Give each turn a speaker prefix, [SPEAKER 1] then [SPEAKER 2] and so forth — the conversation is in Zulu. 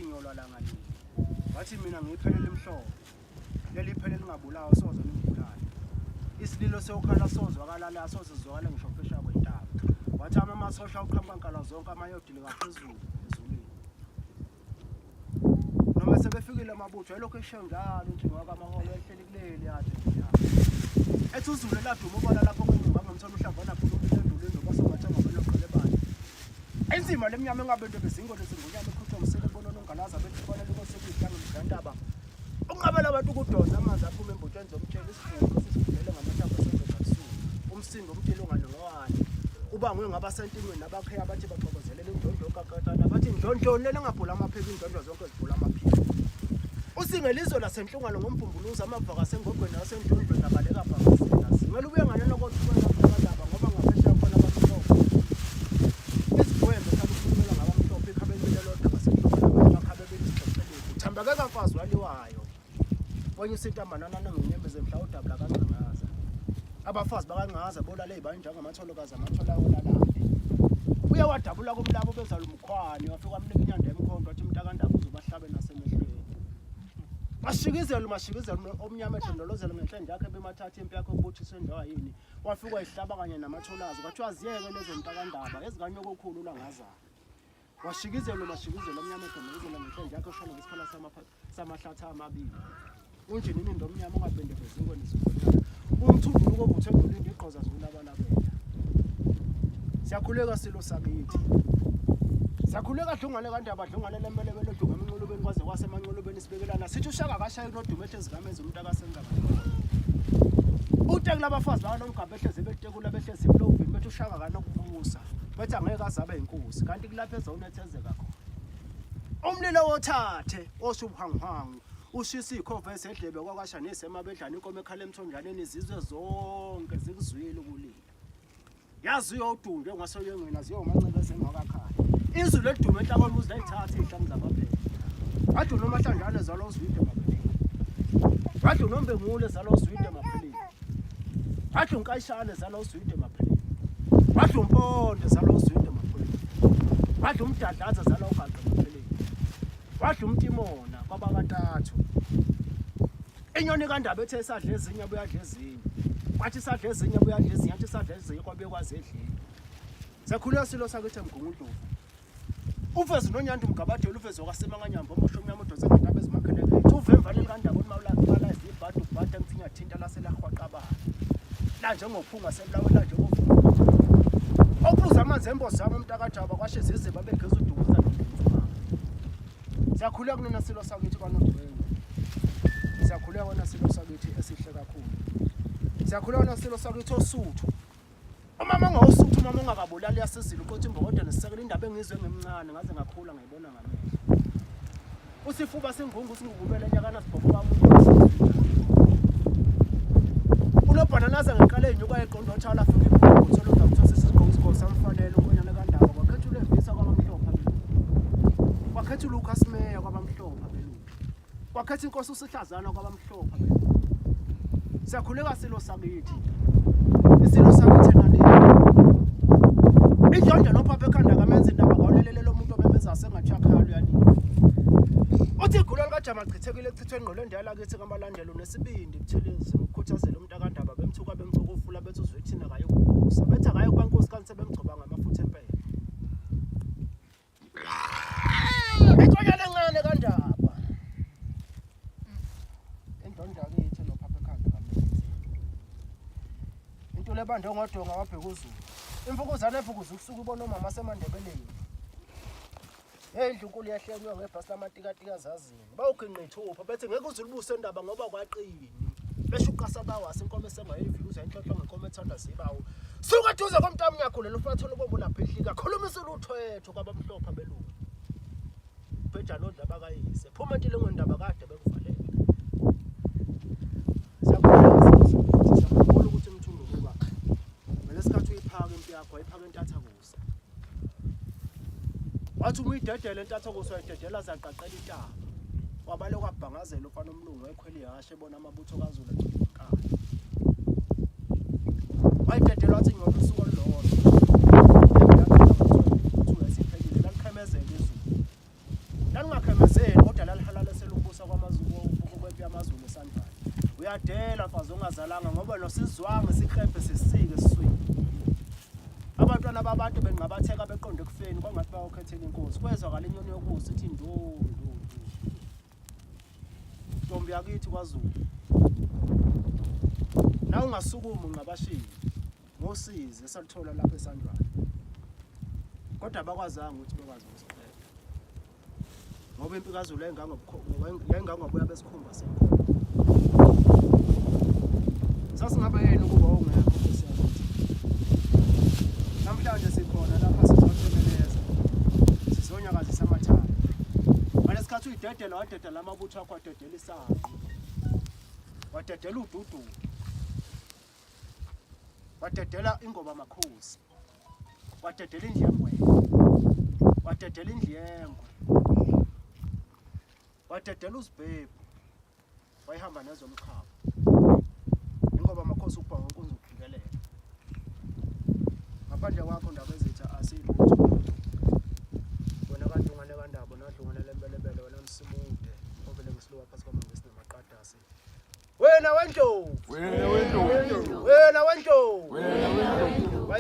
[SPEAKER 1] wathi ngiyolala ngalini wathi mina ngiphelele imhlobo leli phele lingabulawa sozo lingibulala isililo sokhala sozwakala la sozizwakala ngisho phesha kwentaba wathi amasosha uqhankqankala zonke amayodile ngaphezulu ezulwini noma sebefikile amabutho elokho eshengalo nje ngoba amaholo ehleli kuleli yathi ethi uzulu laduma ubala lapho kwenqaba ngamthola uhlangana khulu endulweni nobasomathanga beloqele bani enzima lemnyama engabende bezingole singonyama ekhutshwa umsele bonono ngalaza bethibona lokusekwihlangu mgantaba ungabela abantu ukudonsa amanzi aphuma embotsheni zomtshelo isifundo sisivulele ngamathambo sendoda kusuku umsindo umtshelo nganongwani ubangwe ngabasentingweni nabakhe abathi baxokozelela indondlo kakatana bathi indondlo lena ngabhula amaphepha indondlo zonke zibhula amaphepha usingelizwe lasenhlungano ngompumbuluza amavaka sengogweni nasendondlweni abaleka phakasena singela ubuye ngalelo kodwa abantaba ngoba ngaphesha khona abamhlophe izigwembe sakukhulumela ngabamhlophe ikhabelile lodwa basenhlungano bakhabe bezixoxelele uthambeke kamfazi waliwayo bonye isintambanana ngenyembeze mhla udabula kancangaza abafazi bakangaza bolale ibanjanga amatholokazi amathola olalapi uye wadabula kumlabo bezala umkhwani wafika amnika inyanda emkhonto wathi umntakandaba uzobahlabe nasemehlweni mashikizelo omnyama edondolozela ngenhlenje yakhe bemathatha impi yakhe ukuthi sendawa yini wafika ihlaba kanye namatholazi kwathi waziyeke lezo mntakandaba ezikanyoko okukhulu langaza washikizelo omnyama edondolozela ngenhlenje yakhe oshona ngesikhala samahlatha amabili unje nini ndomnyama ungabende bezingweni zifuna umthunduko obuthe ngolindi iqoza zolabalabela siyakhuleka silo sakithi siyakhuleka dlungane kandaba dlungane lembelebele odunga eminqolobeni kwaze kwasemanqolobeni sibekelana sithi ushaka kashaye kunodumethe ezigamenze umuntu akasenza kanjalo utekula abafazi banomgabehleze betekula behlezi iplobini bethi ushaka kanokubusa bethi angeke azabe inkosi kanti kulapha ezonethezeka khona umlilo wothathe osubuhanguhangu ushisa ikhova esedlebe kwakashanise emabedlana inkomo ekhala emthonjaneni izizwe zonke zikuzwile ukulila yazi uyodunge ngasoyengwena ziyomancebeze ngakakhala izulu edume enhlabamuzi layithatha ihlangu zabaphela wathi unomahlanjane zalo uzwide emapheleni wathi unombengule zalo uzwide emapheleni wathi unkayishane zalo uzwide emapheleni wathi umponde zalo uzwide emapheleni wathi umdadlaza zalo ugaqa emapheleni wathi umtimona kwabakathathu inyoni kandaba ethe isadla ezinye buyadla ezinye kwathi isadla ezinye buyadla ezinye athi isadla ezinye kwabe kwazi edlini sakhuleka silo sakithi emgungundlovu ufezi nonyanda umgabadela ufezi wakasemanganyamba omosho omnyama odonsa ngendaba ezimakheleke uvemvane kandaba onimawula izibhadu ubhada emfinya thinta laselahwaqabana la njengophunga selawela njengophunga okuza amanzi embozi zami umntakajaba kwashe ziziba begeza udukuza nomfuma siyakhuleka kunina silo sakithi kanodwengu siyakhuleka wona silo sakithi esihle kakhulu siyakhuleka wona silo sakithi osuthu umama ngawusuthu umama ungakabulali yasizile ukuthi imbokodo nesisekela indaba engizwe ngemncane ngaze ngakhula ngayibona ngamehlo usifuba singungu singukubela nyakana sibhobo kamuntu unobhananaza ngeqala enyuka eqondo othala afika ibhuku tholo ngakuthosa isigqoko samfanele ukonyana kandaba kwakhethula evisa kwabamhlophe wakhetha uLucas Meya kwabamhlophe belungu wakhetha inkosi usihlazana kwabamhlophe belungu siyakhuleka silo sakithi isilo sakithi naleli indonda nophapha ekhanda kamenza indaba kwalelele lo muntu obemeza sengachakhalo yali uthi igula likaJama chithekile echithwe engqolo endala kithi kamalandelo nesibindi buthelezi ukukhuthazela umntakandaba bemthuka bemthuka ufula bethi uzwethina kayo kubusa bethi akayo kwankosi kanti sebemgcoba ngamafutha empela econyana encane kandaba indonda kithi nophapha ekhanda kamenza into lebande ngodonga wabheka uzulu imfukuzana efukuza ukusuka ubona umama semandebeleni endlu yahlenywa ngebhasi lamatika zazini bawuginqithupha bethi ngeke uzulubuse indaba ngoba kwaqini beshuqasa bawasi inkomo esengayivika uze inhlonhlo ngenkomo ethanda zibawo suka duze komntamu yakho lelo fathola ubombo lapha ehlika khulumisa uluthwetho kwabamhlophe belungu bheja lo ndaba kayise phuma intile ngendaba kade bekuvaleke sakubona ukuthi umthungo kuba ngalesikhathi uyiphaka impi yakho ayiphaka entatha kusa wathi umuyidedela entatha kusa uyidedela zaqaqela intaba wabale kwabhangazela ufana umlungu ekhweli yashe bona amabutho kaZulu ekhaya wayidedela wathi ngiyona usuku olulodwa uthi uyasiphekile langikhemezela izulu langingakhemezela Dadela mfazi ongazalanga ngoba nosizwanga sikhephe sisike siswini. Abantwana babantu bengabatheka beqonde kufeni kwangathi bayokhethela inkosi. Kwezwakala inyoni yokusa ithi ndo. Ntombi yakithi kwaZulu. Na ungasukuma ngabashiya. Ngosize esalithola lapha esandlwana. Kodwa abakwazanga ukuthi bekwazi ukusiphela. Ngoba impilo kaZulu yayingangobuya besikhumba senkomo. Sasingaba yena ukuba ungekho Nkosi yakithi. Namhlanje sikhona lapha sizothemeleza. Sizonyakazisa amathanda. Ngalesikhathi uyidedela wadedela amabutho akho wadedela isanqo. Wadedela ududu. Wadedela ingoba makhosi. Wadedela indlengwe. Wadedela indlengwe. Wadedela uzibhebhu. Wayihamba nezomkhaba. Ingoba makhosi ukubhanga inkunzi ukugikelela. Ngaphandle kwakho ndaba ezitha asilutho. Wena kadungane kandaba nadlungane lembelebele wena msimude. Ovele ngisiluka phansi kwamangisi namaqadasi. Wena wendlovu. Wena wendlovu. Wena wendlovu. Wena wendlovu.